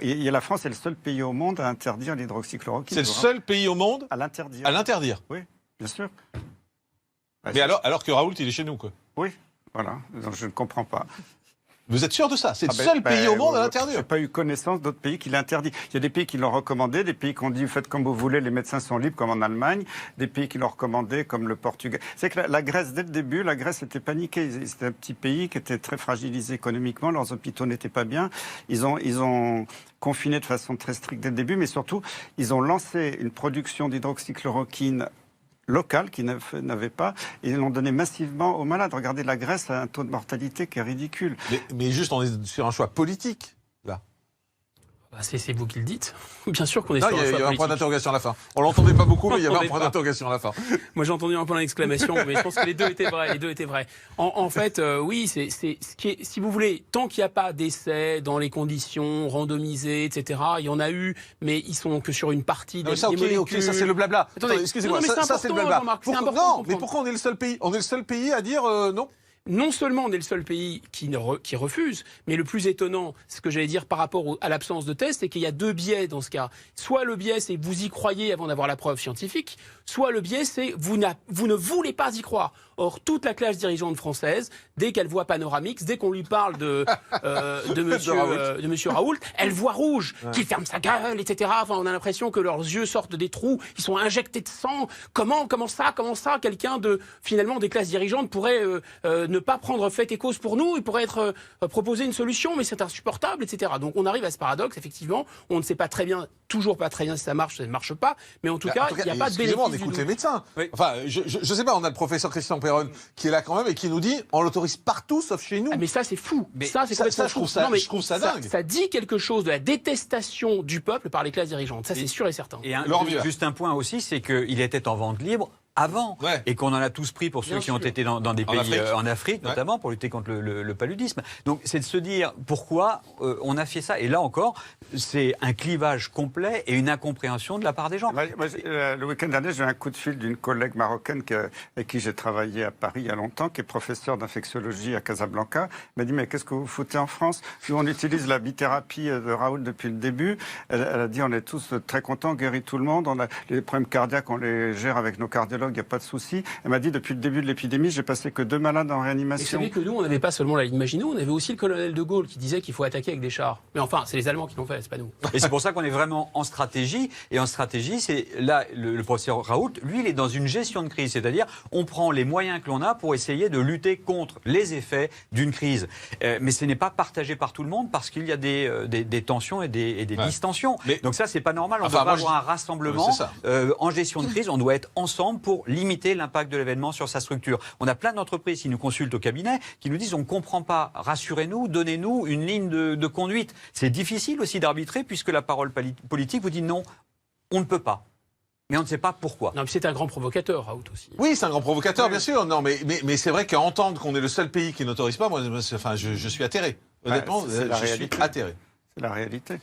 Et la France est le seul pays au monde à interdire l'hydroxychloroquine. C'est le seul pays au monde à l'interdire. À l'interdire. Oui, bien sûr. Mais alors que Raoult, il est chez nous, quoi. Oui, voilà. Donc, je ne comprends pas. Vous êtes sûr de ça? C'est le seul pays au monde à l'interdire. Je n'ai pas eu connaissance d'autres pays qui l'interdisent. Il y a des pays qui l'ont recommandé, des pays qui ont dit faites comme vous voulez, les médecins sont libres, comme en Allemagne, des pays qui l'ont recommandé, comme le Portugal. C'est que la Grèce, dès le début, la Grèce était paniquée. C'était un petit pays qui était très fragilisé économiquement, leurs hôpitaux n'étaient pas bien. Ils ont confiné de façon très stricte dès le début, mais surtout, ils ont lancé une production d'hydroxychloroquine locale qui n'avait pas, et ils l'ont donné massivement aux malades. Regardez, la Grèce a un taux de mortalité qui est ridicule. Mais juste, on est sur un choix politique, là. C'est vous qui le dites. Bien sûr qu'on est non, sur un choix politique. Il y avait un point d'interrogation à la fin. On l'entendait pas beaucoup, mais il y avait un point d'interrogation à la fin. Moi, j'ai entendu un point d'exclamation, mais je pense que les deux étaient vrais. En fait, oui, c'est ce qui est, si vous voulez, tant qu'il n'y a pas d'essais dans les conditions randomisées, etc. Il y en a eu, mais ils sont que sur une partie des molécules. Ok, ça c'est le blabla. Attendez, excusez-moi, ça c'est le blabla. Non, mais pourquoi on est le seul pays? On est le seul pays à dire non. Non seulement on est le seul pays qui refuse, mais le plus étonnant, ce que j'allais dire par rapport à l'absence de tests, c'est qu'il y a deux biais dans ce cas. Soit le biais, c'est vous y croyez avant d'avoir la preuve scientifique, soit le biais, c'est vous ne voulez pas y croire. Or, toute la classe dirigeante française, dès qu'elle voit Panoramix, dès qu'on lui parle de monsieur Raoult, elle voit rouge, qu'il ferme sa gueule, etc. Enfin, on a l'impression que leurs yeux sortent des trous, ils sont injectés de sang. Comment ça, quelqu'un finalement des classes dirigeantes pourrait ne pas prendre fait et cause pour nous, il pourrait être proposé une solution, mais c'est insupportable, etc. Donc on arrive à ce paradoxe, effectivement, on ne sait pas très bien, toujours pas très bien si ça marche, ça ne marche pas, mais en tout cas, il n'y a pas de bénéfice. On écoute les médecins. Oui. Enfin, je sais pas, on a le professeur Christian Perron qui est là quand même et qui nous dit on l'autorise partout sauf chez nous. Ah, mais ça c'est fou. Mais ça c'est complètement fou. Je trouve ça dingue. Ça dit quelque chose de la détestation du peuple par les classes dirigeantes. Ça c'est sûr et certain. Et juste un point aussi, c'est qu'il était en vente libre avant, et qu'on en a tous pris pour ceux qui ont été dans des pays en Afrique notamment, pour lutter contre le paludisme. Donc c'est de se dire pourquoi on a fait ça. Et là encore, c'est un clivage complet et une incompréhension de la part des gens. Le week-end dernier, j'ai eu un coup de fil d'une collègue marocaine avec qui j'ai travaillé à Paris il y a longtemps, qui est professeure d'infectiologie à Casablanca. Elle m'a dit, mais qu'est-ce que vous foutez en France? Nous, on utilise la bithérapie de Raoult depuis le début. Elle a dit, on est tous très contents, on guérit tout le monde. On a les problèmes cardiaques, on les gère avec nos cardiologues. Il n'y a pas de souci. Elle m'a dit, depuis le début de l'épidémie, j'ai passé que 2 malades en réanimation. Et vous savez que nous, on n'avait pas seulement la ligne Maginot, on avait aussi le colonel de Gaulle qui disait qu'il faut attaquer avec des chars. Mais enfin, c'est les Allemands qui l'ont fait, c'est pas nous. Et c'est pour ça qu'on est vraiment en stratégie. Et en stratégie, c'est là, le professeur Raoult, lui, il est dans une gestion de crise. C'est-à-dire, on prend les moyens que l'on a pour essayer de lutter contre les effets d'une crise. Mais ce n'est pas partagé par tout le monde parce qu'il y a des tensions et des distensions. Donc ça, c'est pas normal. On doit avoir un rassemblement en gestion de crise. On doit être ensemble pour limiter l'impact de l'événement sur sa structure. On a plein d'entreprises qui nous consultent au cabinet, qui nous disent on ne comprend pas, rassurez-nous, donnez-nous une ligne de conduite. C'est difficile aussi d'arbitrer puisque la parole politique vous dit non, on ne peut pas. Mais on ne sait pas pourquoi. Non, mais c'est un grand provocateur, Raoult aussi. Oui, c'est un grand provocateur, bien sûr. Non, mais c'est vrai qu'entendre qu'on est le seul pays qui n'autorise pas, moi, je suis atterré. Honnêtement, je suis atterré. C'est la réalité.